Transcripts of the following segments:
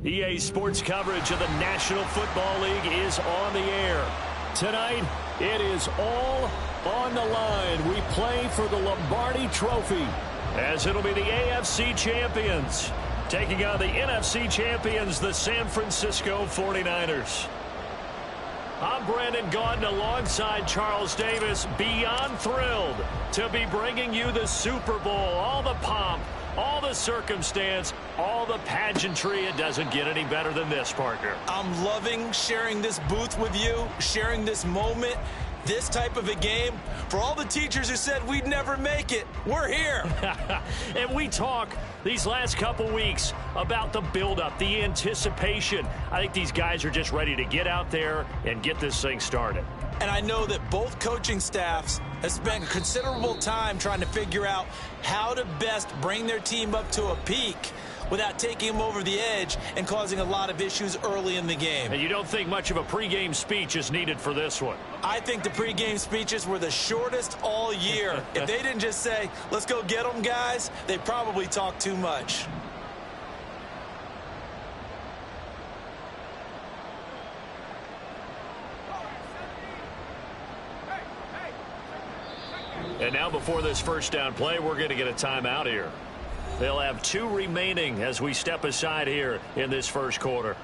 EA Sports coverage of the National Football League is on the air. Tonight, it is all on the line. We play for the Lombardi Trophy, as it'll be the AFC champions taking on the NFC champions, the San Francisco 49ers. I'm Brandon Gaudin alongside Charles Davis, beyond thrilled to be bringing you the Super Bowl. All the pomp, all the circumstance, all the pageantry. It doesn't get any better than this, Parker. I'm loving sharing this booth with you, sharing this moment, this type of a game. For all the teachers who said we'd never make it, we're here. And we talk these last couple weeks about the buildup, the anticipation. I think these guys are just ready to get out there and get this thing started. And I know that both coaching staffs have spent considerable time trying to figure out how to best bring their team up to a peak without taking them over the edge and causing a lot of issues early in the game. And you don't think much of a pregame speech is needed for this one? I think the pregame speeches were the shortest all year. If they didn't just say, let's go get them, guys, they probably talked too much. And now before this first down play, we're going to get a timeout here. They'll have 2 remaining as we step aside here in this first quarter.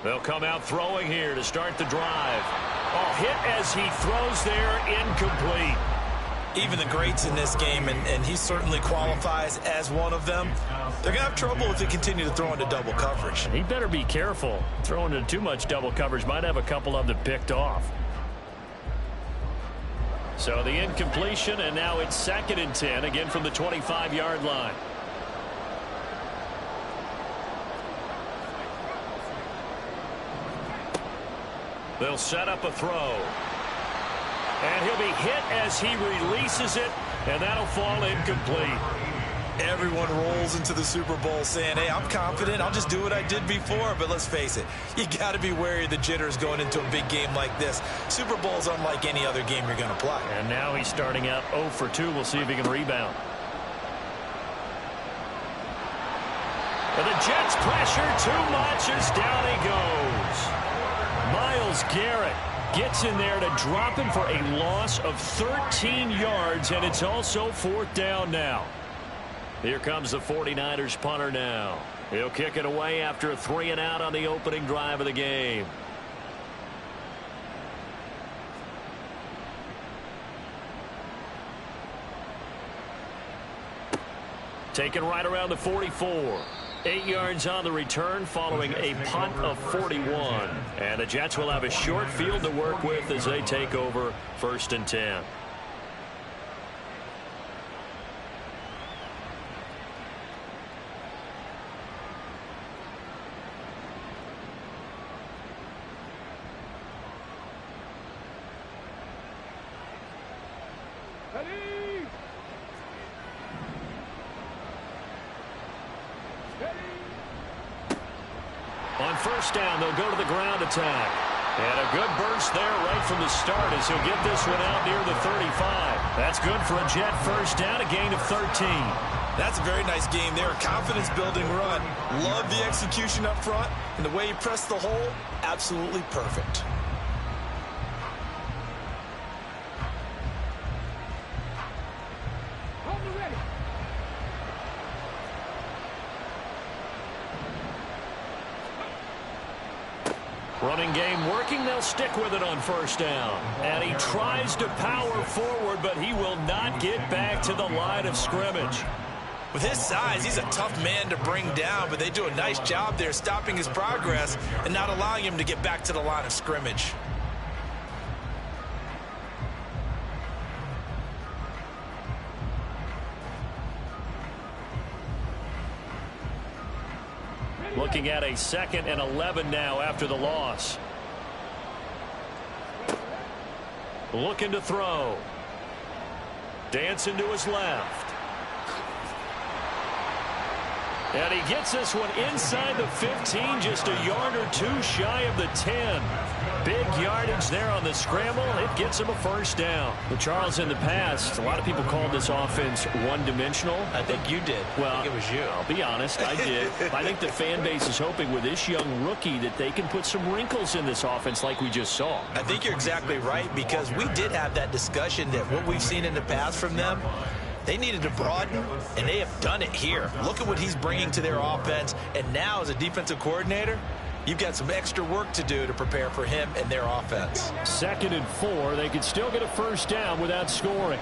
They'll come out throwing here to start the drive. Oh, hit as he throws there, incomplete. Even the greats in this game, and he certainly qualifies as one of them, they're going to have trouble if they continue to throw into double coverage. He better be careful. Throwing into too much double coverage might have a couple of them picked off. So the incompletion, and now it's 2nd and 10, again from the 25-yard line. They'll set up a throw. And he'll be hit as he releases it, and that'll fall incomplete. Everyone rolls into the Super Bowl saying, hey, I'm confident. I'll just do what I did before. But let's face it, you got to be wary of the jitters going into a big game like this. Super Bowl's unlike any other game you're going to play. And now he's starting out 0 for 2. We'll see if he can rebound. And the Jets pressure too much as down he goes. Myles Garrett gets in there to drop him for a loss of 13 yards, and it's also 4th down now. Here comes the 49ers punter now. He'll kick it away after a 3-and-out on the opening drive of the game. Taken right around the 44. 8 yards on the return following a punt of 41. And the Jets will have a short field to work with as they take over 1st and 10. On 1st down, they'll go to the ground attack. And a good burst there right from the start as he'll get this one out near the 35. That's good for a Jet 1st down, a gain of 13. That's a very nice game there. Confidence-building run. Love the execution up front. And the way he pressed the hole, absolutely perfect. Running game working. They'll stick with it on 1st down. And he tries to power forward, but he will not get back to the line of scrimmage. With his size, he's a tough man to bring down, but they do a nice job there stopping his progress and not allowing him to get back to the line of scrimmage. Looking at a 2nd and 11 now after the loss. Looking to throw. Dancing to his left. And he gets this one inside the 15, just a yard or two shy of the 10. Big yardage there on the scramble. It gets him a first down. Well, Charles, in the past, a lot of people called this offense one-dimensional. I think you did. Well, I think it was you. I'll be honest, I did. I think the fan base is hoping with this young rookie that they can put some wrinkles in this offense like we just saw. I think you're exactly right, because we did have that discussion that what we've seen in the past from them, they needed to broaden, and they have done it here. Look at what he's bringing to their offense, and now as a defensive coordinator, you've got some extra work to do to prepare for him and their offense. 2nd and 4. They can still get a first down without scoring.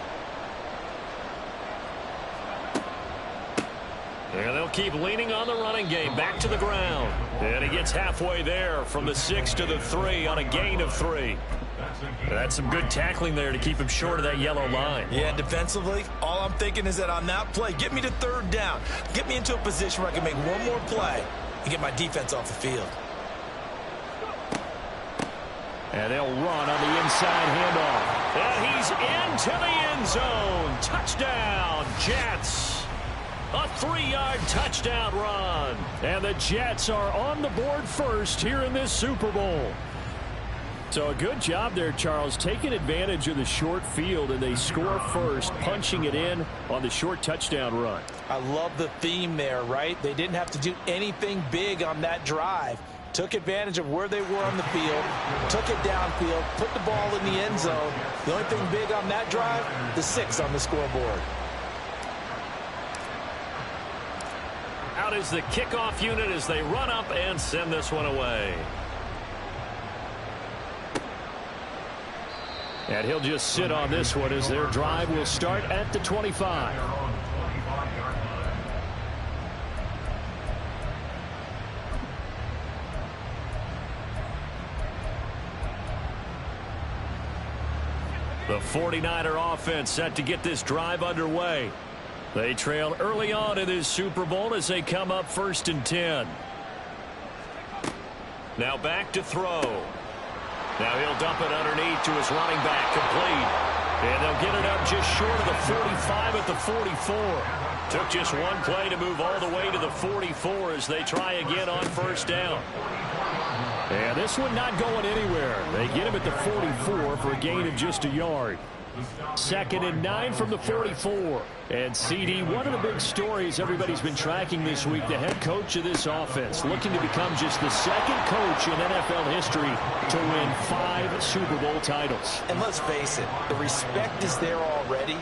And they'll keep leaning on the running game. Back to the ground. And he gets halfway there from the 6 to the 3 on a gain of 3. That's some good tackling there to keep him short of that yellow line. Yeah, defensively, all I'm thinking is that on that play, get me to 3rd down. Get me into a position where I can make one more play and get my defense off the field. And they'll run on the inside handoff. And he's into the end zone. Touchdown, Jets. A 3-yard touchdown run. And the Jets are on the board first here in this Super Bowl. So a good job there, Charles, taking advantage of the short field, and they score first, punching it in on the short touchdown run. I love the theme there, right? They didn't have to do anything big on that drive. Took advantage of where they were on the field, took it downfield, put the ball in the end zone. The only thing big on that drive, the 6 on the scoreboard. Out is the kickoff unit as they run up and send this one away. And he'll just sit on this one as their drive will start at the 25. The 49er offense set to get this drive underway. They trail early on in this Super Bowl as they come up 1st and 10. Now back to throw. Now he'll dump it underneath to his running back, complete. And they'll get it up just short of the 45 at the 44. Took just one play to move all the way to the 44 as they try again on 1st down. And this one not going anywhere. They get him at the 44 for a gain of just a yard. 2nd and 9 from the 44. And CD, one of the big stories everybody's been tracking this week, the head coach of this offense, looking to become just the 2nd coach in NFL history to win 5 Super Bowl titles. And let's face it, the respect is there already.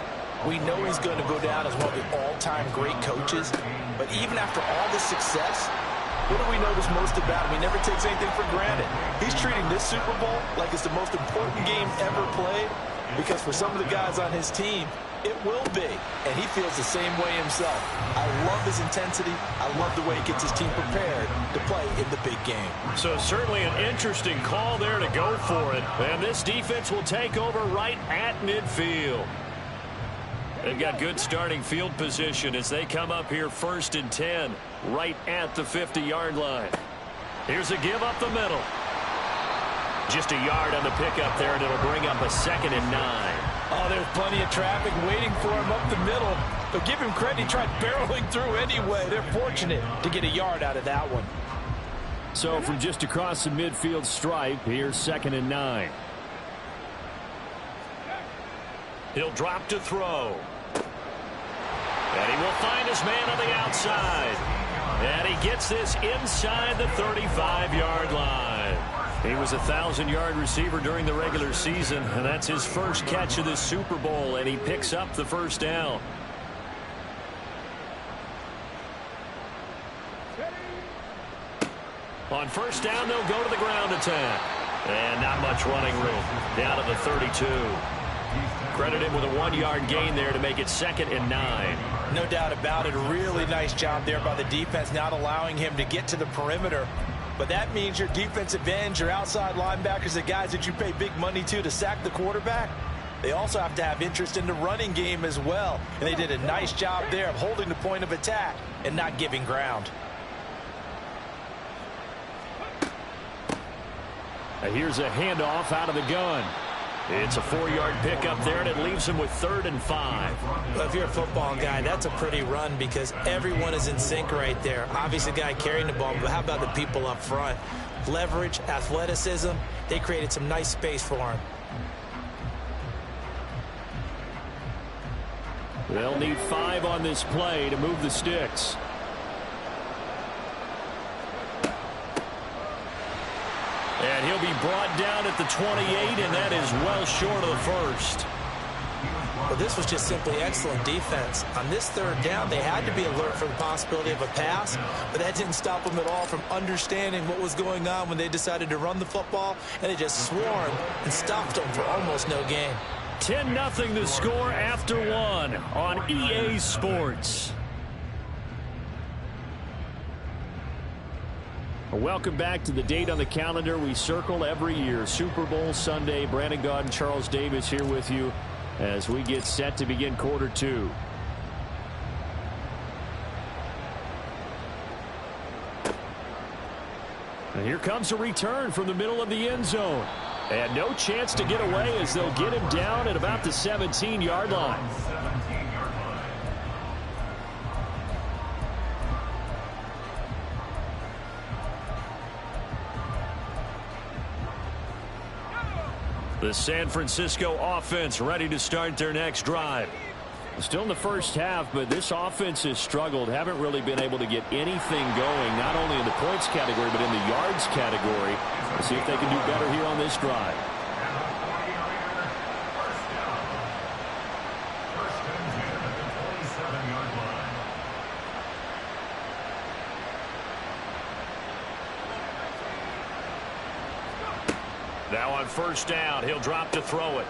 We know he's going to go down as one of the all-time great coaches. But even after all this success, what do we notice most about him? He never takes anything for granted. He's treating this Super Bowl like it's the most important game ever played, because for some of the guys on his team, it will be. And he feels the same way himself. I love his intensity. I love the way he gets his team prepared to play in the big game. So certainly an interesting call there to go for it. And this defense will take over right at midfield. They've got good starting field position as they come up here 1st and 10, right at the 50-yard line. Here's a give up the middle. Just a yard on the pickup there, and it'll bring up a 2nd and 9. Oh, there's plenty of traffic waiting for him up the middle. But give him credit, he tried barreling through anyway. They're fortunate to get a yard out of that one. So from just across the midfield stripe, here's 2nd and 9. He'll drop to throw. And he will find his man on the outside. And he gets this inside the 35-yard line. He was a 1,000-yard receiver during the regular season, and that's his first catch of this Super Bowl, and he picks up the first down. On 1st down, they'll go to the ground attack. And not much running room. Down to the 32. Credit him with a 1-yard gain there to make it 2nd and 9. No doubt about it. A really nice job there by the defense, not allowing him to get to the perimeter. But that means your defensive ends, your outside linebackers, the guys that you pay big money to sack the quarterback, they also have to have interest in the running game as well. And they did a nice job there of holding the point of attack and not giving ground. And here's a handoff out of the gun. It's a 4-yard pickup there, and it leaves him with 3rd and 5. Well, if you're a football guy, that's a pretty run because everyone is in sync right there. Obviously, the guy carrying the ball, but how about the people up front? Leverage, athleticism, they created some nice space for him. They'll need 5 on this play to move the sticks. And he'll be brought down at the 28, and that is well short of the first. Well, this was just simply excellent defense. On this 3rd down, they had to be alert for the possibility of a pass, but that didn't stop them at all from understanding what was going on when they decided to run the football, and they just swarmed and stopped them for almost no gain. 10-0 the score after 1 on EA Sports. Welcome back to the date on the calendar we circle every year. Super Bowl Sunday. Brandon Gaud and Charles Davis here with you as we get set to begin quarter 2. And here comes a return from the middle of the end zone. And no chance to get away as they'll get him down at about the 17-yard line. The San Francisco offense ready to start their next drive. Still in the first half, but this offense has struggled. Haven't really been able to get anything going, not only in the points category, but in the yards category. We'll see if they can do better here on this drive. Now on first down, he'll drop to throw it.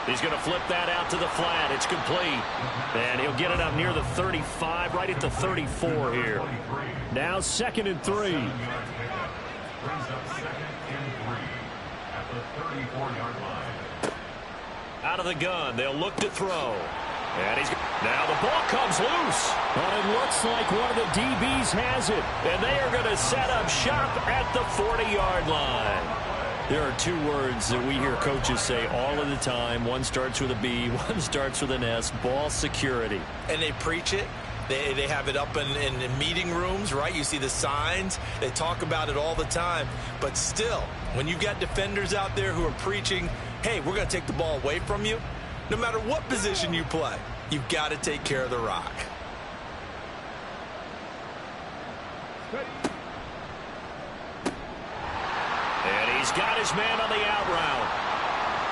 He's going to flip that out to the flat. It's complete. And he'll get it up near the 35, right at the 34 here. Now 2nd and 3. Out of the gun, they'll look to throw. And now the ball comes loose. And it looks like one of the DBs has it. And they are going to set up shop at the 40-yard line. There are 2 words that we hear coaches say all of the time. One starts with a B, one starts with an S. Ball security. And they preach it. They have it up in meeting rooms, right? You see the signs. They talk about it all the time. But still, when you've got defenders out there who are preaching, hey, we're going to take the ball away from you, no matter what position you play, you've got to take care of the rock. And he's got his man on the out route.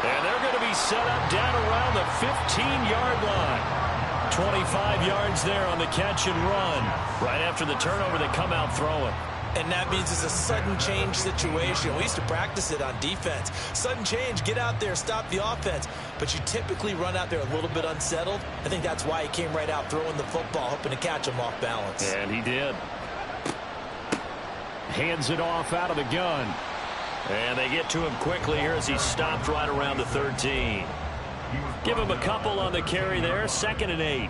And they're going to be set up down around the 15-yard line. 25 yards there on the catch and run. Right after the turnover, they come out throwing. And that means it's a sudden change situation. We used to practice it on defense. Sudden change, get out there, stop the offense. But you typically run out there a little bit unsettled. I think that's why he came right out throwing the football, hoping to catch him off balance. And he did. Hands it off out of the gun. And they get to him quickly here as he stopped right around the 13. Give him a couple on the carry there. 2nd and 8.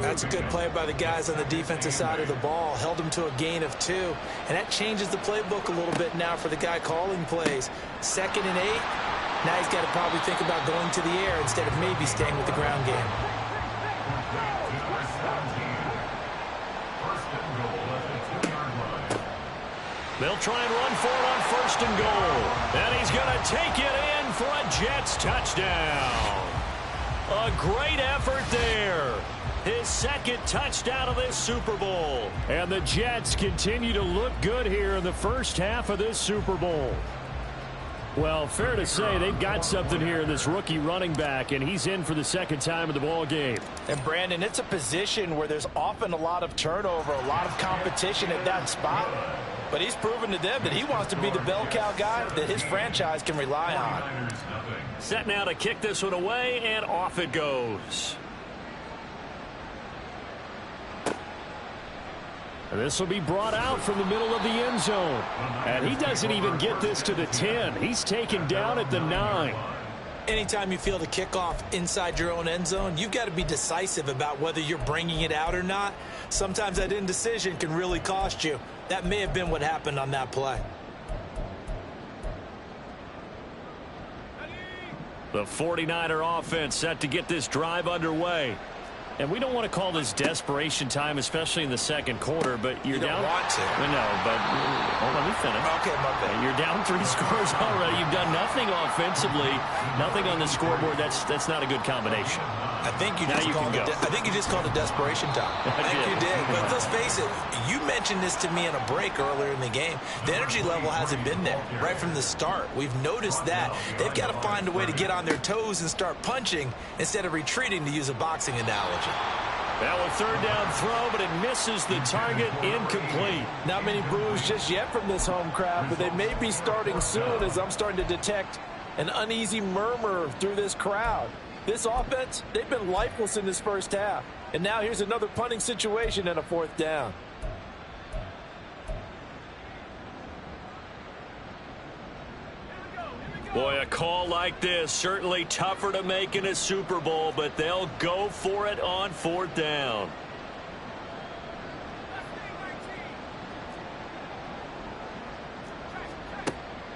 That's a good play by the guys on the defensive side of the ball. Held him to a gain of 2. And that changes the playbook a little bit now for the guy calling plays. 2nd and 8. Now he's got to probably think about going to the air instead of maybe staying with the ground game. They'll try and run for it on 1st and goal. And he's going to take it in for a Jets touchdown. A great effort there. His 2nd touchdown of this Super Bowl. And the Jets continue to look good here in the first half of this Super Bowl. Well, fair to say they've got something here in this rookie running back, and he's in for the 2nd time of the ball game. And, Brandon, it's a position where there's often a lot of turnover, a lot of competition at that spot. But he's proven to them that he wants to be the bell cow guy that his franchise can rely on. Set now to kick this one away, and off it goes. And this will be brought out from the middle of the end zone. And he doesn't even get this to the 10. He's taken down at the 9. Anytime you feel the kickoff inside your own end zone, you've got to be decisive about whether you're bringing it out or not. Sometimes that indecision can really cost you. That may have been what happened on that play. The 49er offense set to get this drive underway. And we don't want to call this desperation time, especially in the second quarter, but you're down. You don't want to. No, but let me finish. Okay, my bad. You're down 3 scores already. You've done nothing offensively, nothing on the scoreboard. That's not a good combination. I think you just called it desperation time. I think you did. But let's face it, you mentioned this to me in a break earlier in the game. The energy level hasn't been there right from the start. We've noticed that. They've got to find a way to get on their toes and start punching instead of retreating, to use a boxing analogy. Now a third down throw, but it misses the target, incomplete. Not many boos just yet from this home crowd, but they may be starting soon, as I'm starting to detect an uneasy murmur through this crowd. This offense, they've been lifeless in this first half. And now here's another punting situation and a 4th down. Boy, a call like this, certainly tougher to make in a Super Bowl, but they'll go for it on 4th down.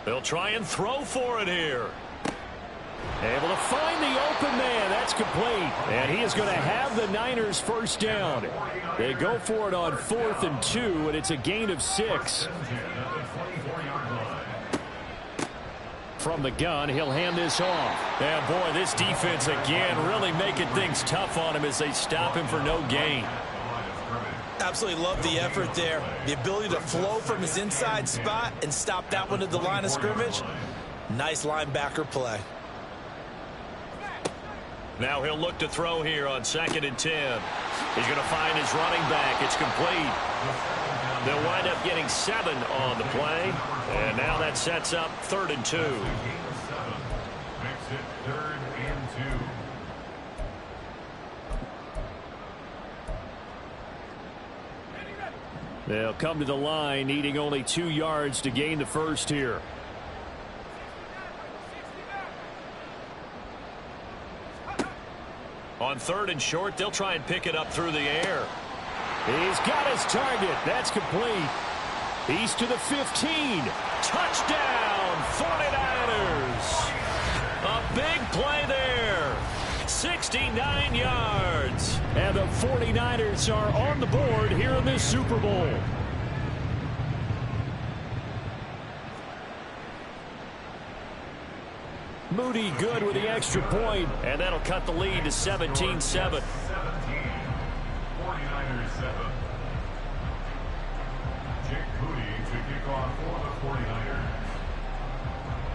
They'll try and throw for it here. Able to find the open man. That's complete. And he is going to have the Niners first down. They go for it on 4th and 2, and it's a gain of 6. From the gun, he'll hand this off. And boy, this defense again really making things tough on him as they stop him for no gain. Absolutely love the effort there. The ability to flow from his inside spot and stop that one at the line of scrimmage. Nice linebacker play. Now he'll look to throw here on 2nd and 10. He's going to find his running back. It's complete. They'll wind up getting 7 on the play. And now that sets up 3rd and 2. They'll come to the line, needing only 2 yards to gain the first here. On 3rd and short, they'll try and pick it up through the air. He's got his target. That's complete. He's to the 15. Touchdown, 49ers. A big play there. 69 yards. And the 49ers are on the board here in this Super Bowl. Moody good with the extra point, and that'll cut the lead to 17-7.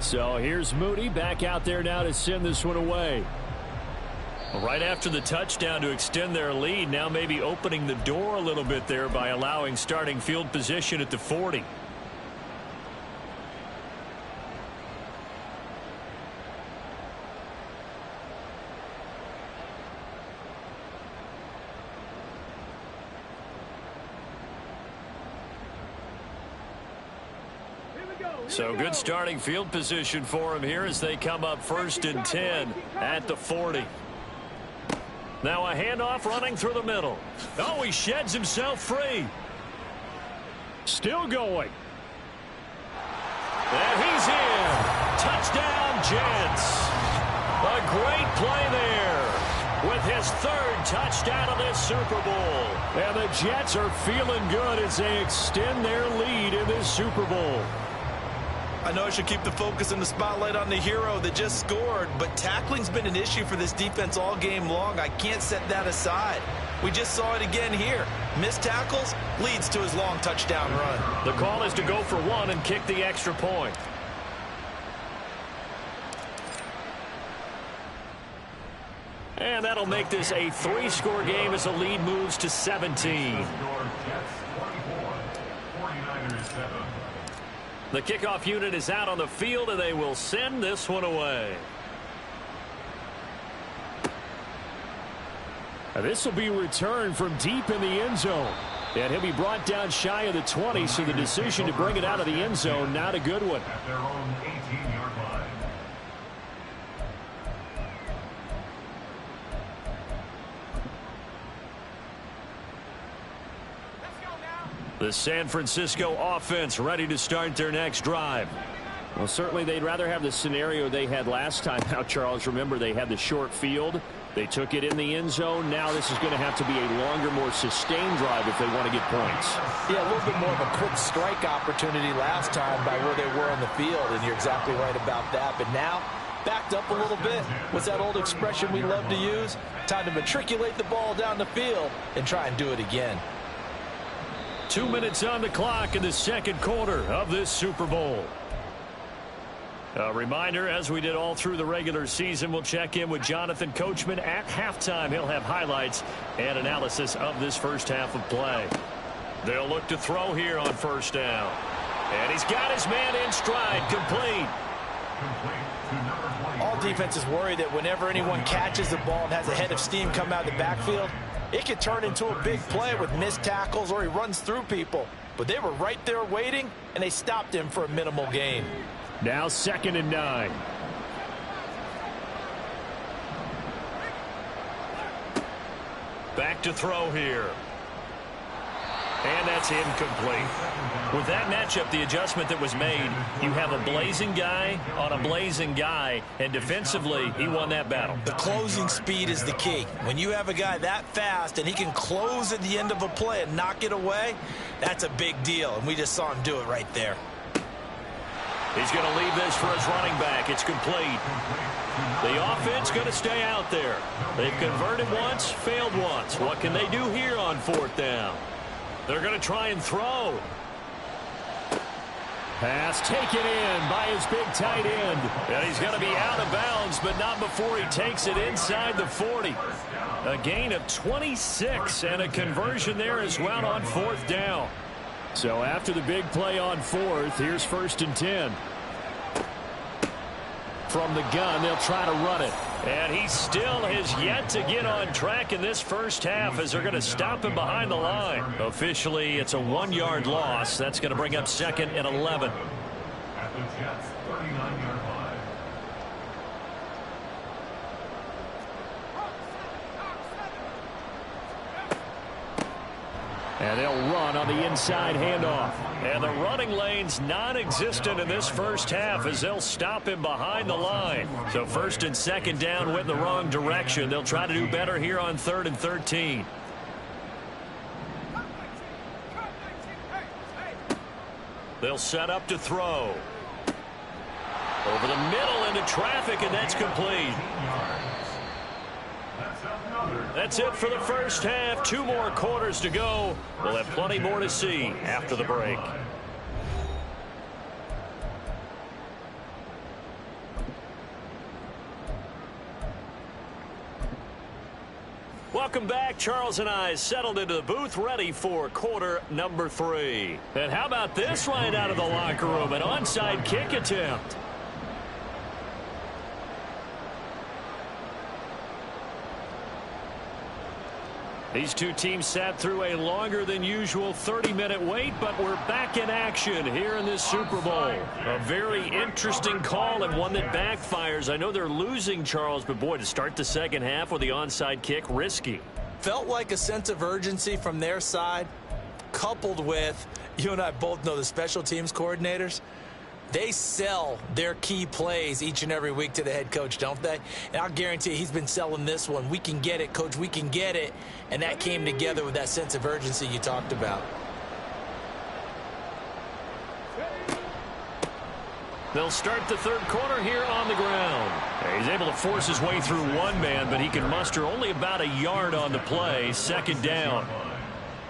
So here's Moody back out there now to send this one away. Right after the touchdown to extend their lead, now maybe opening the door a little bit there by allowing starting field position at the 40. So good starting field position for him here as they come up 1st and 10 at the 40. Now a handoff running through the middle. Oh, he sheds himself free. Still going. And he's in. Touchdown, Jets. A great play there with his 3rd touchdown of this Super Bowl. And the Jets are feeling good as they extend their lead in this Super Bowl. I know I should keep the focus and the spotlight on the hero that just scored, but tackling's been an issue for this defense all game long. I can't set that aside. We just saw it again here. Missed tackles leads to his long touchdown run. The call is to go for 1 and kick the extra point. And that'll make this a 3-score game as the lead moves to 17. The kickoff unit is out on the field, and they will send this one away. This will be returned from deep in the end zone. And he'll be brought down shy of the 20, so the decision to bring it out of the end zone, not a good one. At their own 18-yard line. The San Francisco offense ready to start their next drive. Well, certainly they'd rather have the scenario they had last time out, Charles. Remember, they had the short field. They took it in the end zone. Now this is going to have to be a longer, more sustained drive if they want to get points. Yeah, a little bit more of a quick strike opportunity last time by where they were on the field, and you're exactly right about that. But now, backed up a little bit. What's that old expression we love to use? Time to matriculate the ball down the field and try and do it again. 2 minutes on the clock in the second quarter of this Super Bowl. A reminder, as we did all through the regular season, we'll check in with Jonathan Coachman at halftime. He'll have highlights and analysis of this first half of play. They'll look to throw here on first down. And he's got his man in stride, complete. All defenses worry that whenever anyone catches the ball and has a head of steam come out of the backfield, it can turn into a big play with missed tackles or he runs through people. But they were right there waiting, and they stopped him for a minimal gain. Now 2nd and 9. Back to throw here. And that's incomplete. With that matchup, the adjustment that was made, you have a blazing guy on a blazing guy, and defensively, he won that battle. The closing speed is the key. When you have a guy that fast and he can close at the end of a play and knock it away, that's a big deal, and we just saw him do it right there. He's going to leave this for his running back. It's complete. The offense going to stay out there. They've converted once, failed once. What can they do here on 4th down? They're going to try and throw. Pass taken in by his big tight end. And he's going to be out of bounds, but not before he takes it inside the 40. A gain of 26 and a conversion there as well on 4th down. So after the big play on 4th, here's 1st and 10. From the gun, they'll try to run it. And he still has yet to get on track in this first half as they're going to stop him behind the line. Officially, it's a 1-yard loss. That's going to bring up 2nd and 11. At the Jets' 39-yard line. And they'll run on the inside handoff. And the running lane's non-existent in this first half as they'll stop him behind the line. So 1st and 2nd down went in the wrong direction. They'll try to do better here on 3rd and 13. They'll set up to throw. Over the middle into traffic, and that's complete. That's it for the first half. 2 more quarters to go. We'll have plenty more to see after the break. Welcome back. Charles and I settled into the booth ready for quarter number 3. And how about this right out of the locker room? An onside kick attempt. These two teams sat through a longer than usual 30-minute wait, but we're back in action here in this Super Bowl. A very interesting call and one that backfires. I know they're losing, Charles, but boy, to start the second half with the onside kick, risky. Felt like a sense of urgency from their side, coupled with, you and I both know the special teams coordinators. They sell their key plays each and every week to the head coach, don't they? And I'll guarantee you he's been selling this one. We can get it, coach. We can get it. And that came together with that sense of urgency you talked about. They'll start the third quarter here on the ground. He's able to force his way through one man, but he can muster only about a yard on the play. 2nd down.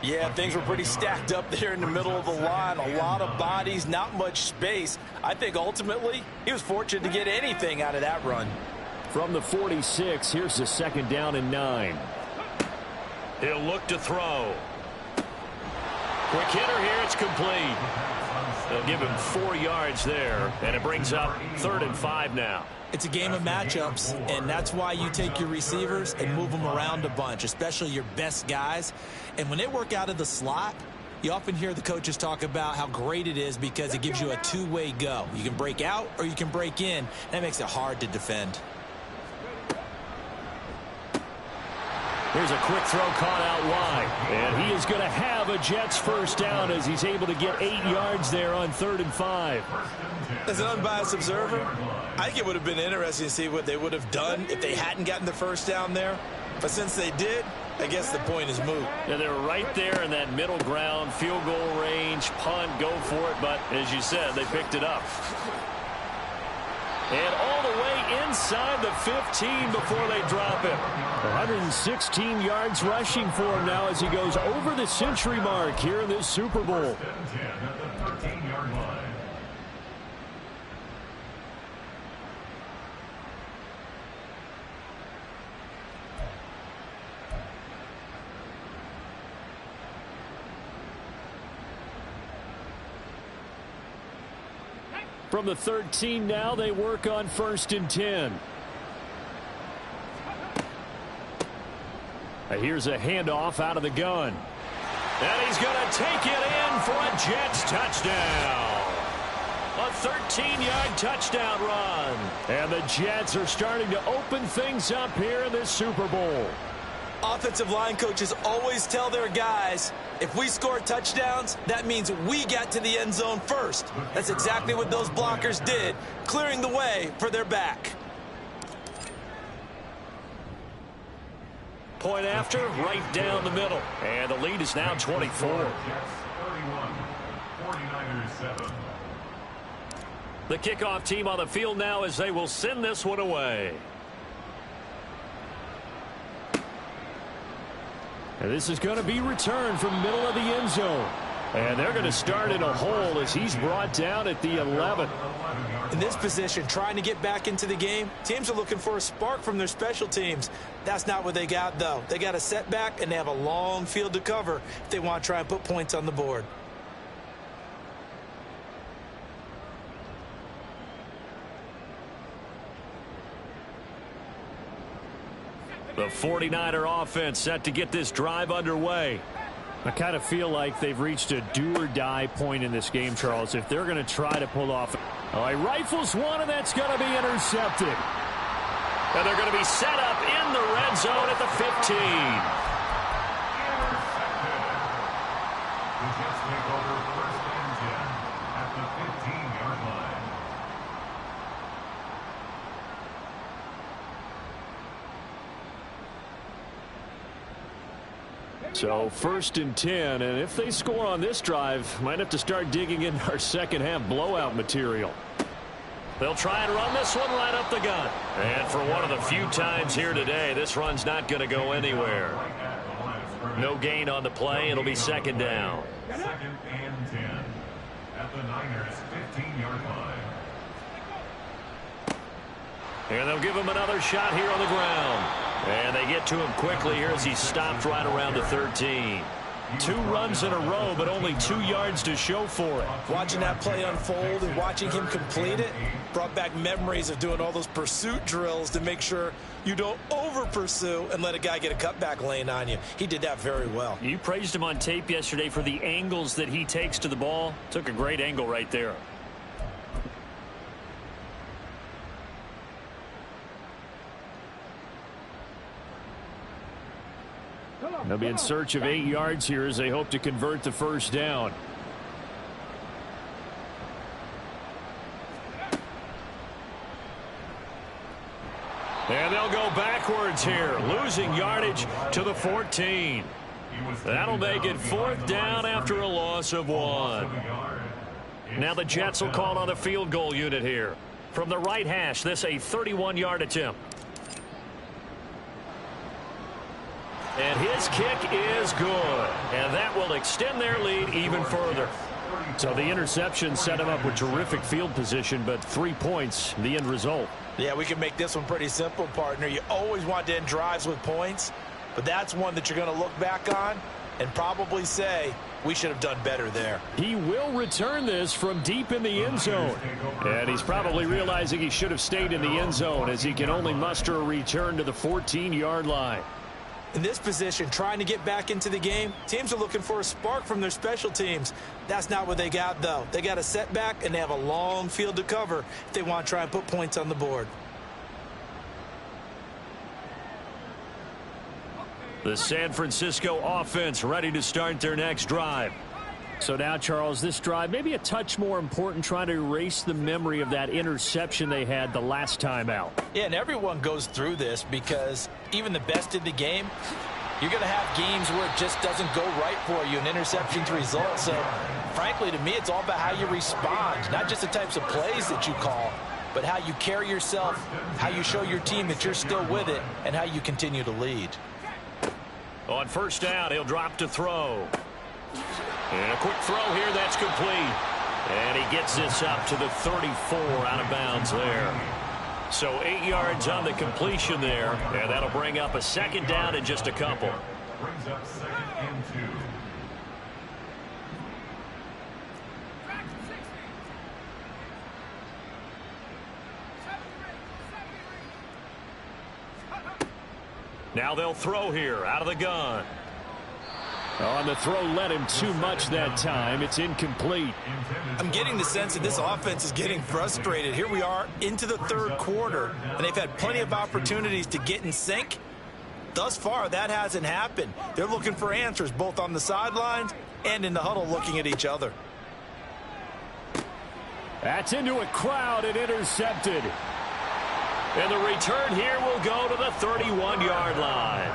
Yeah, things were pretty stacked up there in the middle of the line. A lot of bodies, not much space. I think ultimately he was fortunate to get anything out of that run. From the 46, here's the 2nd down and 9. He'll look to throw. Quick hitter here, it's complete. They'll give him 4 yards there, and it brings up 3rd and 5 now. It's a game of matchups, and that's why you take your receivers and move them around a bunch, especially your best guys. And when they work out of the slot, you often hear the coaches talk about how great it is because it gives you a two-way go. You can break out or you can break in. That makes it hard to defend. Here's a quick throw caught out wide. And he is going to have a Jets first down as he's able to get 8 yards there on 3rd and 5. As an unbiased observer, I think it would have been interesting to see what they would have done if they hadn't gotten the first down there. But since they did, I guess the point is moot. Yeah, they're right there in that middle ground, field goal range, punt, go for it. But as you said, they picked it up. And all the way inside the 15 before they drop it. 116 yards rushing for him now as he goes over the century mark here in this Super Bowl. From the 13 now, they work on 1st and 10. Here's a handoff out of the gun. And he's going to take it in for a Jets touchdown. A 13-yard touchdown run. And the Jets are starting to open things up here in this Super Bowl. Offensive line coaches always tell their guys, if we score touchdowns, that means we got to the end zone first. That's exactly what those blockers did, clearing the way for their back. Point after, right down the middle. And the lead is now 24. The kickoff team on the field now as they will send this one away. And this is going to be returned from middle of the end zone. And they're going to start in a hole as he's brought down at the 11. In this position, trying to get back into the game, teams are looking for a spark from their special teams. That's not what they got, though. They got a setback, and they have a long field to cover if they want to try and put points on the board. The 49er offense set to get this drive underway. I kind of feel like they've reached a do-or-die point in this game, Charles, if they're going to try to pull off. Oh, he rifles one, and that's going to be intercepted. And they're going to be set up in the red zone at the 15. The Jets take over 1st and 10 at the 15-yard line. So 1st and 10, and if they score on this drive, might have to start digging in our second half blowout material. They'll try and run this one right up the gut. And for one of the few times here today, this run's not going to go anywhere. No gain on the play. It'll be 2nd down. 2nd and 10 at the Niners' 15-yard line. And they'll give him another shot here on the ground. And they get to him quickly here as he stopped right around the 13. 2 runs in a row, but only 2 yards to show for it. Watching that play unfold and watching him complete it brought back memories of doing all those pursuit drills to make sure you don't over-pursue and let a guy get a cutback lane on you. He did that very well. You praised him on tape yesterday for the angles that he takes to the ball. Took a great angle right there. They'll be in search of 8 yards here as they hope to convert the first down. And they'll go backwards here, losing yardage to the 14. That'll make it 4th down after a loss of 1. Now the Jets will call on the field goal unit here. From the right hash, this a 31-yard attempt. And his kick is good. And that will extend their lead even further. So the interception set him up with terrific field position, but 3 points, the end result. Yeah, we can make this one pretty simple, partner. You always want to end drives with points, but that's one that you're going to look back on and probably say, we should have done better there. He will return this from deep in the end zone. And he's probably realizing he should have stayed in the end zone as he can only muster a return to the 14-yard line. In this position, trying to get back into the game, teams are looking for a spark from their special teams. That's not what they got, though. They got a setback, and they have a long field to cover if they want to try and put points on the board. The San Francisco offense ready to start their next drive. So now, Charles, this drive maybe a touch more important, trying to erase the memory of that interception they had the last time out. Yeah, and everyone goes through this because even the best in the game, you're going to have games where it just doesn't go right for you, and interceptions result. So, frankly, to me, it's all about how you respond, not just the types of plays that you call, but how you carry yourself, how you show your team that you're still with it, and how you continue to lead. On first down, he'll drop to throw. And a quick throw here, that's complete. And he gets this up to the 34 out of bounds there. So 8 yards on the completion there, and that'll bring up a second down in just a couple. Brings up 2nd and 2. Now they'll throw here out of the gun. On the throw led him too much that time. It's incomplete. I'm getting the sense that this offense is getting frustrated. Here we are into the third quarter, and they've had plenty of opportunities to get in sync. Thus far, that hasn't happened. They're looking for answers both on the sidelines and in the huddle looking at each other. That's into a crowd and intercepted. And the return here will go to the 31-yard line.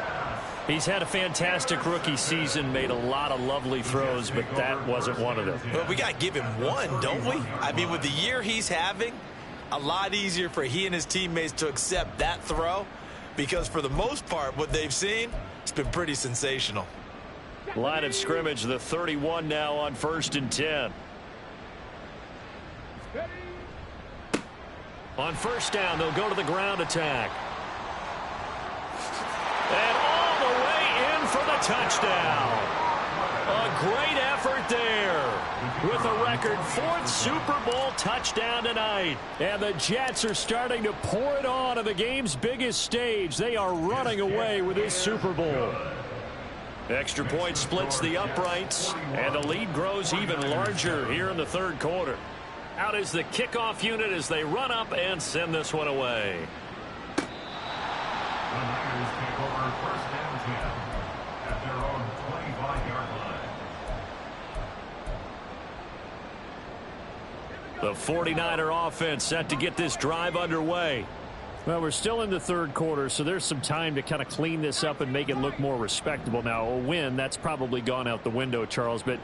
He's had a fantastic rookie season, made a lot of lovely throws, but that wasn't one of them. Well, we got to give him one, don't we? I mean, with the year he's having, a lot easier for he and his teammates to accept that throw, because for the most part, what they've seen, it's been pretty sensational. Line of scrimmage, the 31 now on 1st and 10. On first down, they'll go to the ground attack. And all the way in for the touchdown. A great effort there. With a record 4th Super Bowl touchdown tonight. And the Jets are starting to pour it on the game's biggest stage. They are running away with this Super Bowl. Extra point splits the uprights, and the lead grows even larger here in the third quarter. Out is the kickoff unit as they run up and send this one away. The Niners take over 1st and 10 at their own 25-yard line. The 49er offense set to get this drive underway. Well, we're still in the third quarter, so there's some time to kind of clean this up and make it look more respectable. Now, a win, that's probably gone out the window, Charles, but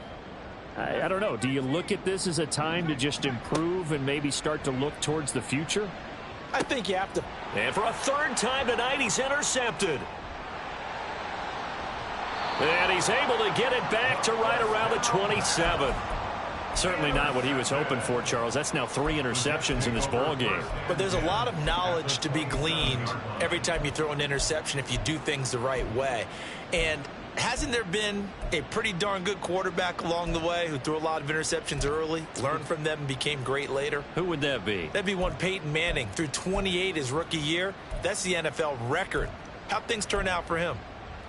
I don't know. Do you look at this as a time to just improve and maybe start to look towards the future? I think you have to. And for a third time tonight, he's intercepted. And he's able to get it back to right around the 27. Certainly not what he was hoping for, Charles. That's now 3 interceptions in this ball game. But there's a lot of knowledge to be gleaned every time you throw an interception if you do things the right way. And hasn't there been a pretty darn good quarterback along the way who threw a lot of interceptions early, learned from them, and became great later? Who would that be? That'd be one Peyton Manning. Threw 28 his rookie year. That's the NFL record. How'd things turn out for him?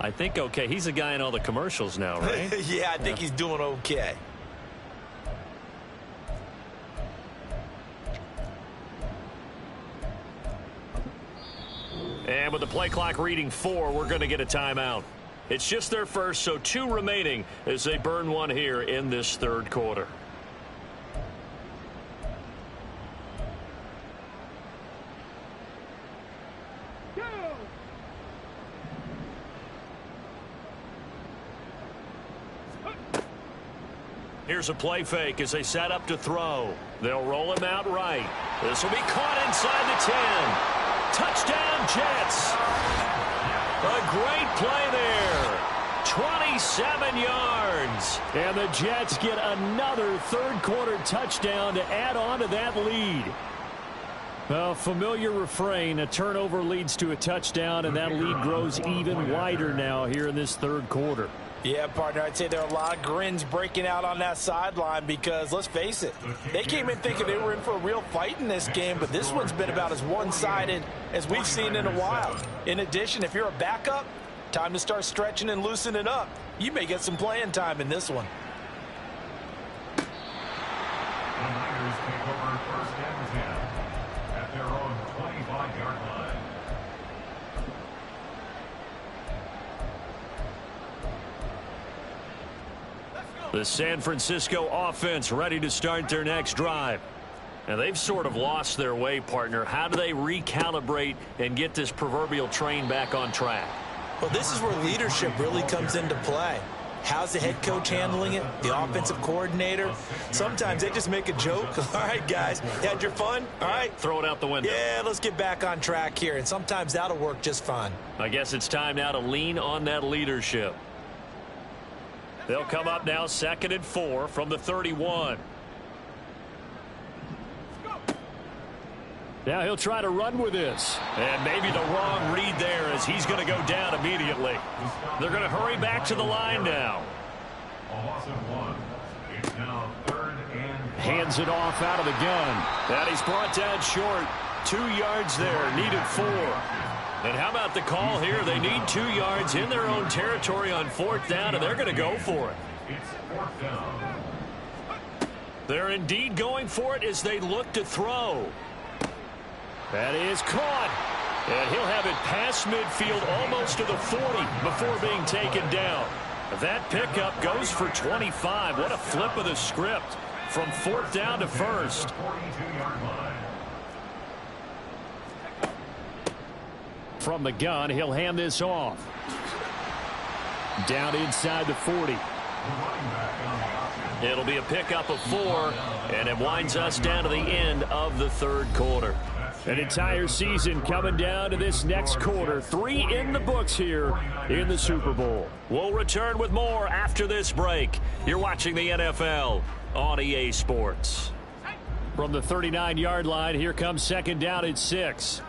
I think okay. He's a guy in all the commercials now, right? Yeah, I think he's doing okay. And with the play clock reading 4, we're going to get a timeout. It's just their first, so 2 remaining as they burn one here in this third quarter. Here's a play fake as they set up to throw. They'll roll him out right. This will be caught inside the 10. Touchdown, Jets. A great play there. 27 yards. And the Jets get another third quarter touchdown to add on to that lead. Well, familiar refrain. A turnover leads to a touchdown, and that lead grows even wider now here in this third quarter. Yeah, partner, I'd say there are a lot of grins breaking out on that sideline because, let's face it, they came in thinking they were in for a real fight in this game, but this one's been about as one-sided as we've seen in a while. In addition, if you're a backup, time to start stretching and loosening up. You may get some playing time in this one. The Niners take over 1st and 10 at their own 25-yard line. The San Francisco offense ready to start their next drive. Now, they've sort of lost their way, partner. How do they recalibrate and get this proverbial train back on track? Well, this is where leadership really comes into play. How's the head coach handling it? The offensive coordinator? Sometimes they just make a joke. All right, guys, you had your fun? All right. Throw it out the window. Yeah, let's get back on track here. And sometimes that'll work just fine. I guess it's time now to lean on that leadership. They'll come up now 2nd and 4 from the 31. Now he'll try to run with this. And maybe the wrong read there as he's going to go down immediately. They're going to hurry back to the line now. A loss of 1. It's now 3rd and 5. Hands it off out of the gun. And he's brought down short. 2 yards there. Needed 4. And how about the call here? They need 2 yards in their own territory on 4th down, and they're going to go for it. It's 4th down. They're indeed going for it as they look to throw. That is caught. And he'll have it past midfield almost to the 40 before being taken down. That pickup goes for 25. What a flip of the script from 4th down to 1st. 42-yard line. From the gun, he'll hand this off. Down inside the 40. It'll be a pickup of 4, and it winds us down to the end of the 3rd quarter. An entire season coming down to this next quarter. 3 in the books here in the Super Bowl. We'll return with more after this break. You're watching the NFL on EA Sports. From the 39-yard line, here comes 2nd down at 6.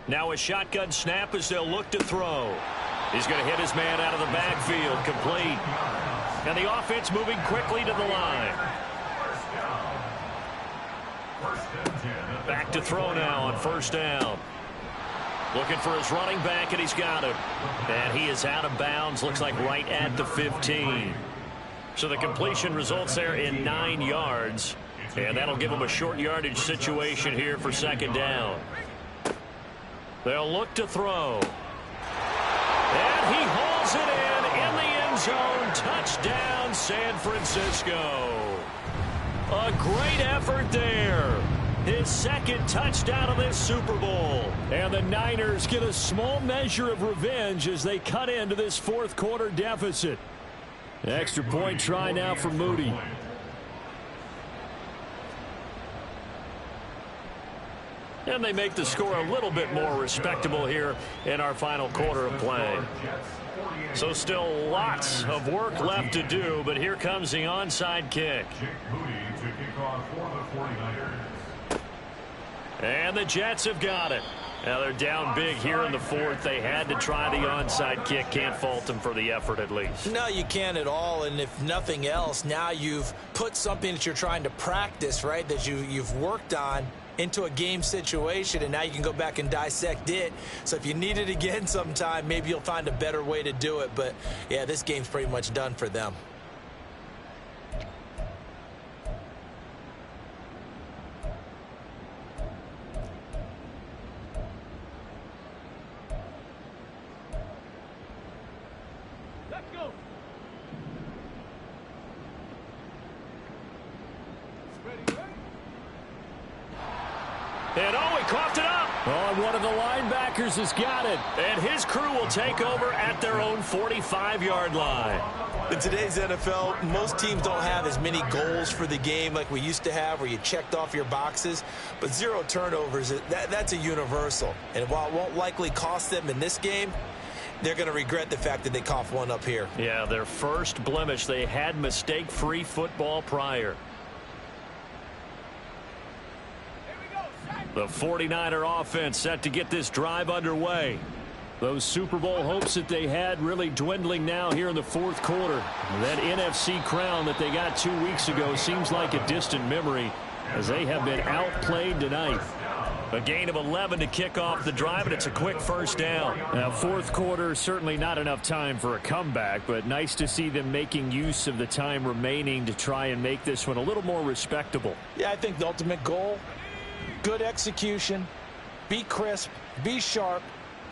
Now a shotgun snap as they'll look to throw. He's going to hit his man out of the backfield, complete. And the offense moving quickly to the line. Back to throw now on 1st down. Looking for his running back, and he's got him. And he is out of bounds, looks like right at the 15. So the completion results there in 9 yards. And that'll give him a short yardage situation here for 2nd down. They'll look to throw. And he hauls it in the end zone. Touchdown, San Francisco. A great effort there. His 2nd touchdown of this Super Bowl. And the Niners get a small measure of revenge as they cut into this 4th quarter deficit. Extra point try now for Moody. And they make the score a little bit more respectable here in our final quarter of play. So still lots of work left to do, but here comes the onside kick. And the Jets have got it. Now they're down big here in the 4th. They had to try the onside kick. Can't fault them for the effort at least. No, you can't at all. And if nothing else, now you've put something that you're trying to practice, right, that you've worked on into a game situation, and now you can go back and dissect it. So if you need it again sometime, maybe you'll find a better way to do it. But, yeah, this game's pretty much done for them. And oh, he coughed it up. Oh, one of the linebackers has got it. And his crew will take over at their own 45-yard line. In today's NFL, most teams don't have as many goals for the game like we used to have where you checked off your boxes. But 0 turnovers, that's a universal. And while it won't likely cost them in this game, they're going to regret the fact that they coughed one up here. Yeah, their first blemish. They had mistake-free football prior. The 49er offense set to get this drive underway. Those Super Bowl hopes that they had really dwindling now here in the 4th quarter. That NFC crown that they got 2 weeks ago seems like a distant memory as they have been outplayed tonight. A gain of 11 to kick off the drive, and it's a quick 1st down. Now, 4th quarter, certainly not enough time for a comeback, but nice to see them making use of the time remaining to try and make this one a little more respectable. Yeah, I think the ultimate goal, good execution, be crisp, be sharp,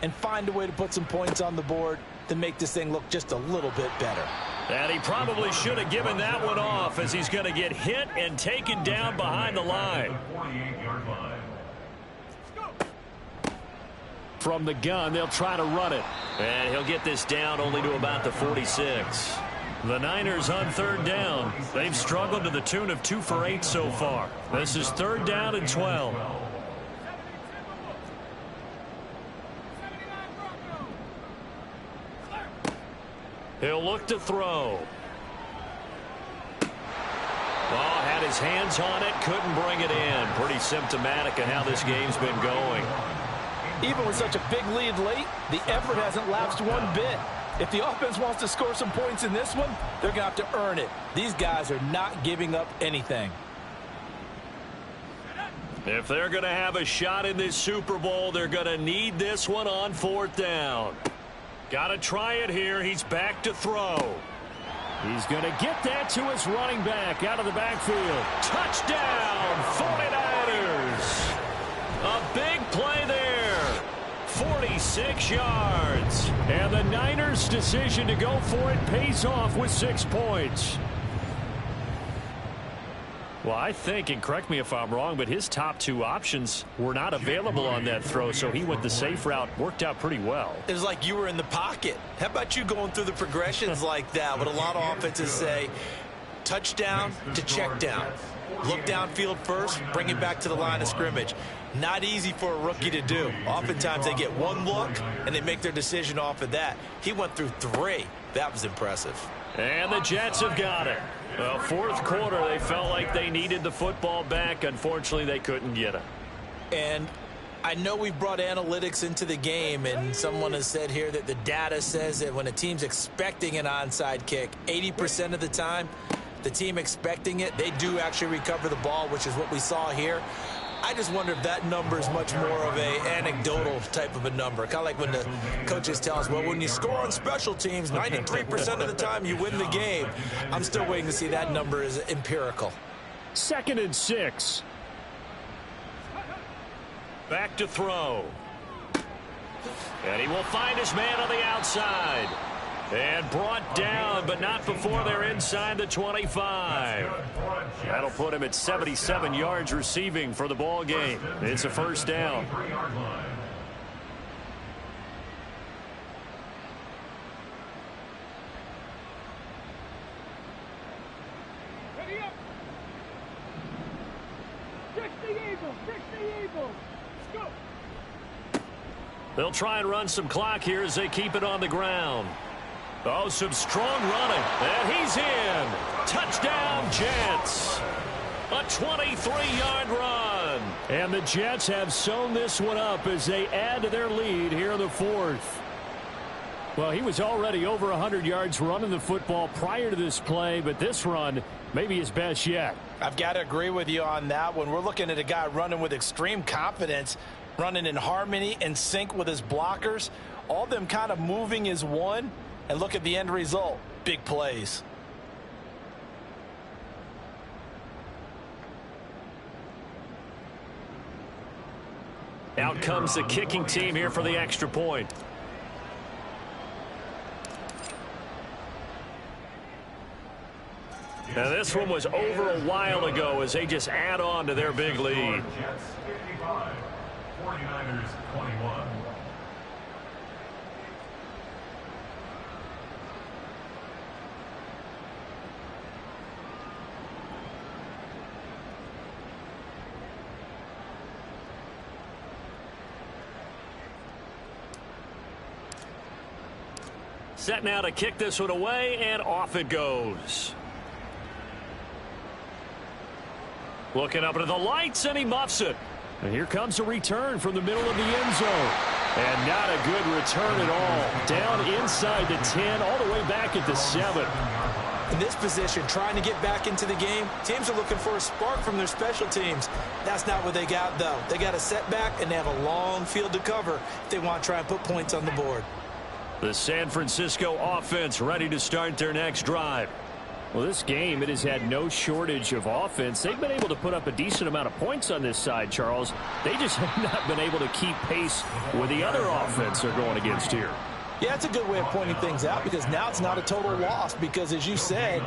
and find a way to put some points on the board. to make this thing look just a little bit better. And he probably should have given that one off, as he's going to get hit and taken down behind the line. From the gun, they'll try to run it. And he'll get this down only to about the 46. The Niners on third down. They've struggled to the tune of 2 for 8 so far. This is 3rd down and 12. He'll look to throw. Well, had his hands on it, couldn't bring it in. Pretty symptomatic of how this game's been going. Even with such a big lead late, the effort hasn't lapsed one bit. If the offense wants to score some points in this one, they're going to have to earn it. These guys are not giving up anything. If they're going to have a shot in this Super Bowl, they're going to need this one on 4th down. Got to try it here. He's back to throw. He's going to get that to his running back out of the backfield. Touchdown, 49ers. A big play there. 46 yards. And the Niners' decision to go for it pays off with 6 points. Well, I think, and correct me if I'm wrong, but his top 2 options were not available on that throw, so he went the safe route. Worked out pretty well. It was like you were in the pocket. How about you going through the progressions like that? What a lot of offenses say, touchdown to check down. Look downfield first, bring it back to the line of scrimmage. Not easy for a rookie to do. Oftentimes they get one look, and they make their decision off of that. He went through 3. That was impressive. And the Jets have got it. Well, 4th quarter, they felt like they needed the football back. Unfortunately, they couldn't get it. And I know we brought analytics into the game, and someone has said here that the data says that when a team's expecting an onside kick, 80% of the time, the team expecting it, they do actually recover the ball, which is what we saw here. I just wonder if that number is much more of a anecdotal type of a number. Kind of like when the coaches tell us, well, when you score on special teams, 93% of the time you win the game. I'm still waiting to see that number is empirical. 2nd and 6. Back to throw. And he will find his man on the outside. And brought down, but not before they're inside the 25. That'll put him at 77 yards receiving for the ball game. It's a 1st down. Ready up. Fix the Eagles. Fix the Eagles. Let's go. They'll try and run some clock here as they keep it on the ground. Oh, some strong running. And he's in. Touchdown, Jets. A 23-yard run. And the Jets have sewn this one up as they add to their lead here in the 4th. Well, he was already over 100 yards running the football prior to this play, but this run may be his best yet. I've got to agree with you on that one. We're looking at a guy running with extreme confidence, running in harmony and sync with his blockers. All them kind of moving as one. And look at the end result. Big plays. Out comes the kicking team here for the extra point. Now this one was over a while ago as they just add on to their big lead. Jets 55, 49ers 21. Set now to kick this one away, and off it goes. Looking up into the lights, and he muffs it. And here comes a return from the middle of the end zone. And not a good return at all. Down inside the 10, all the way back at the 7. In this position, trying to get back into the game, teams are looking for a spark from their special teams. That's not what they got, though. They got a setback, and they have a long field to cover if they want to try and put points on the board. The San Francisco offense ready to start their next drive. Well, this game, it has had no shortage of offense. They've been able to put up a decent amount of points on this side, Charles. They just have not been able to keep pace with the other offense they're going against here. Yeah, that's a good way of pointing things out because now it's not a total loss because, as you said,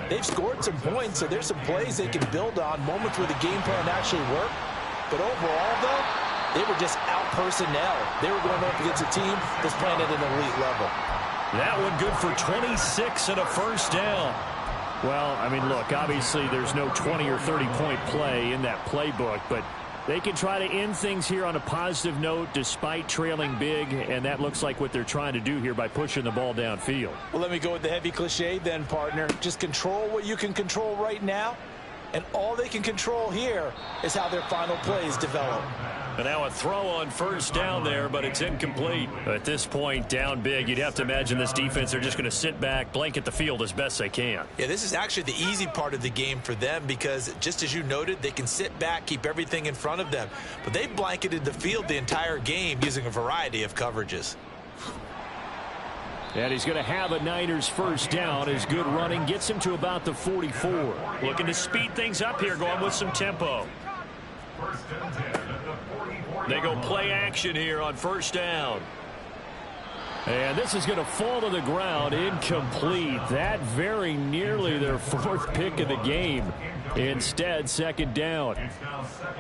they've scored some points, so there's some plays they can build on, moments where the game plan actually worked. But overall, though, they were just out personnel. They were going up against a team that's playing at an elite level. That one good for 26 and a first down. Well, I mean, look, obviously there's no 20 or 30-point play in that playbook, but they can try to end things here on a positive note despite trailing big, and that looks like what they're trying to do here by pushing the ball downfield. Well, let me go with the heavy cliche then, partner. Just control what you can control right now, and all they can control here is how their final plays develop. And now a throw on first down there, but it's incomplete. At this point, down big, you'd have to imagine this defense are just going to sit back, blanket the field as best they can. Yeah, this is actually the easy part of the game for them because, just as you noted, they can sit back, keep everything in front of them. But they've blanketed the field the entire game using a variety of coverages. And he's going to have a Niners first down. His good running gets him to about the 44. Looking to speed things up here, going with some tempo. First and 10 at the 44. They go play action here on first down. And this is going to fall to the ground, incomplete. That very nearly their fourth pick of the game. Instead, second down.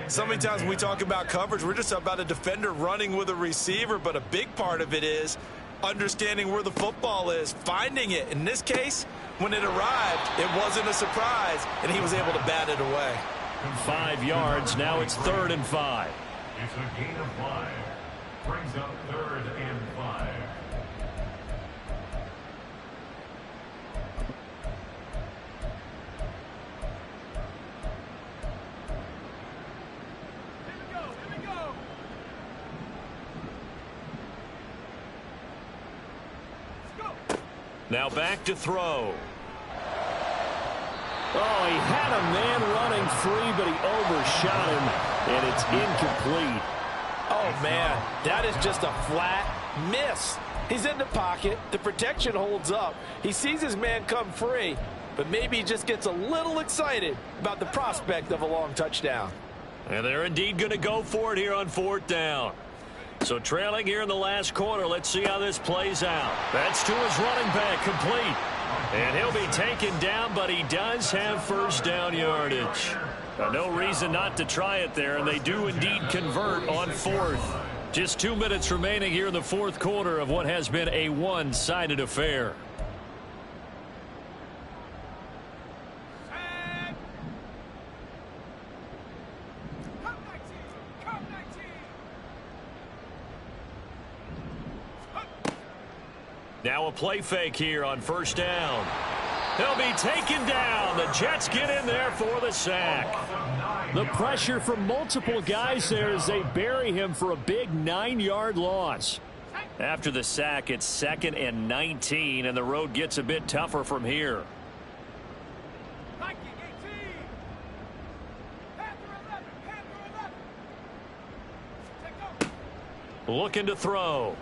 So many times when we talk about coverage, we're just about a defender running with a receiver, but a big part of it is understanding where the football is, finding it. In this case, when it arrived, it wasn't a surprise, and he was able to bat it away. 5 yards. Now it's 3rd and 5. It's a gain of 5. Brings up 3rd and 5. Here we go. Let's go. Now back to throw. Oh, he had a man running free, but he overshot him, and it's incomplete. Oh, man, that is just a flat miss. He's in the pocket. The protection holds up. He sees his man come free, but maybe he just gets a little excited about the prospect of a long touchdown. And they're indeed going to go for it here on 4th down. So trailing here in the last quarter, let's see how this plays out. That's to his running back, complete. And he'll be taken down, but he does have first down yardage. No reason not to try it there, and they do indeed convert on 4th. Just 2 minutes remaining here in the 4th quarter of what has been a one-sided affair. Come 19. Come 19. Now a play fake here on first down. He'll be taken down. The Jets get in there for the sack. The pressure from multiple guys there as they bury him for a big 9-yard loss. After the sack, it's 2nd and 19, and the road gets a bit tougher from here. Nike 18. Panther 11. Panther 11. Take go. Looking to throw.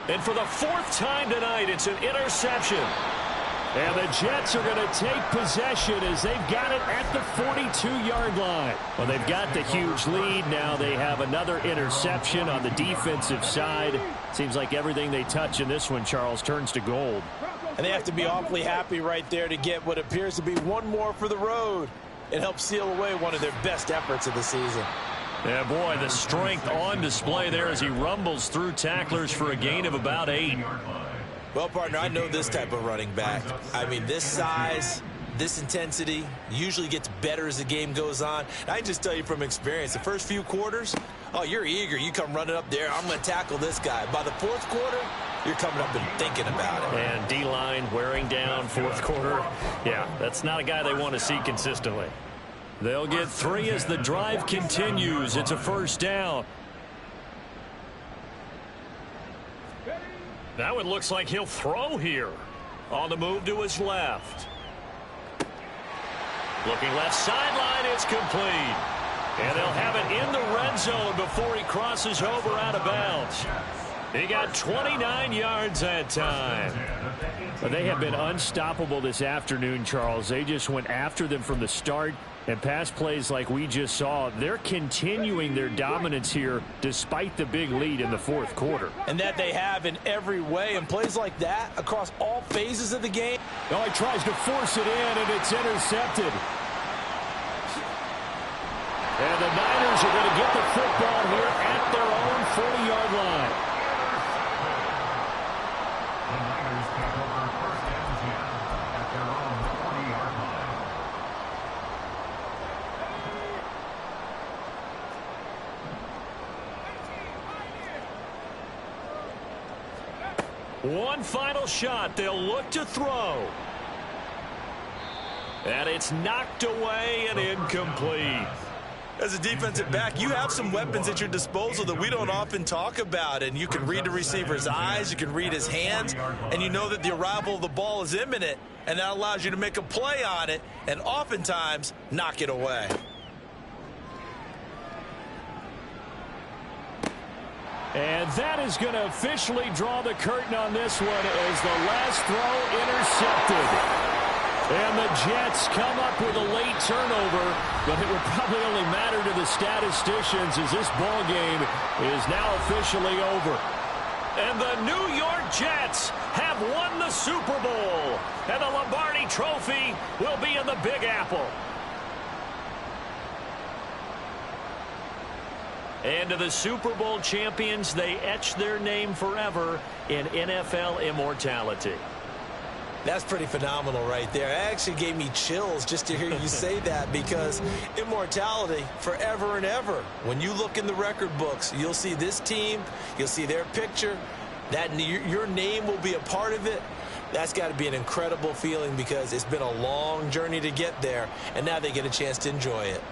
And for the 4th time tonight, it's an interception. And the Jets are going to take possession as they've got it at the 42-yard line. Well, they've got the huge lead. Now they have another interception on the defensive side. Seems like everything they touch in this one, Charles, turns to gold. And they have to be awfully happy right there to get what appears to be one more for the road. It helps seal away one of their best efforts of the season. Yeah, boy, the strength on display there as he rumbles through tacklers for a gain of about 8. Well, partner, I know this type of running back. I mean, this size, this intensity usually gets better as the game goes on. And I can just tell you from experience, the first few quarters, oh, you're eager. You come running up there, I'm going to tackle this guy. By the 4th quarter, you're coming up and thinking about it. And D-line wearing down 4th quarter. Yeah, that's not a guy they want to see consistently. They'll get 3 as the drive continues. It's a first down. Now it looks like he'll throw here. On the move to his left. Looking left sideline, it's complete. And they'll have it in the red zone before he crosses over out of bounds. He got 29 yards that time. But they have been unstoppable this afternoon, Charles. They just went after them from the start. And pass plays like we just saw, they're continuing their dominance here despite the big lead in the fourth quarter. And that they have in every way. And plays like that across all phases of the game. Oh, he tries to force it in, and it's intercepted. And the Niners are going to get the football here at their own 40-yard line. The Niners take over first and 10 at their own 40-yard line. One final shot. They'll look to throw. And it's knocked away and incomplete. As a defensive back, you have some weapons at your disposal that we don't often talk about. And you can read the receiver's eyes, you can read his hands, and you know that the arrival of the ball is imminent. And that allows you to make a play on it and oftentimes knock it away. And that is going to officially draw the curtain on this one as the last throw intercepted. And the Jets come up with a late turnover, but it will probably only matter to the statisticians as this ball game is now officially over. And the New York Jets have won the Super Bowl, and the Lombardi Trophy will be in the Big Apple. And to the Super Bowl champions, they etch their name forever in NFL immortality. That's pretty phenomenal right there. It actually gave me chills just to hear you say that, because immortality forever and ever. When you look in the record books, you'll see this team, you'll see their picture, that your name will be a part of it. That's got to be an incredible feeling, because it's been a long journey to get there, and now they get a chance to enjoy it.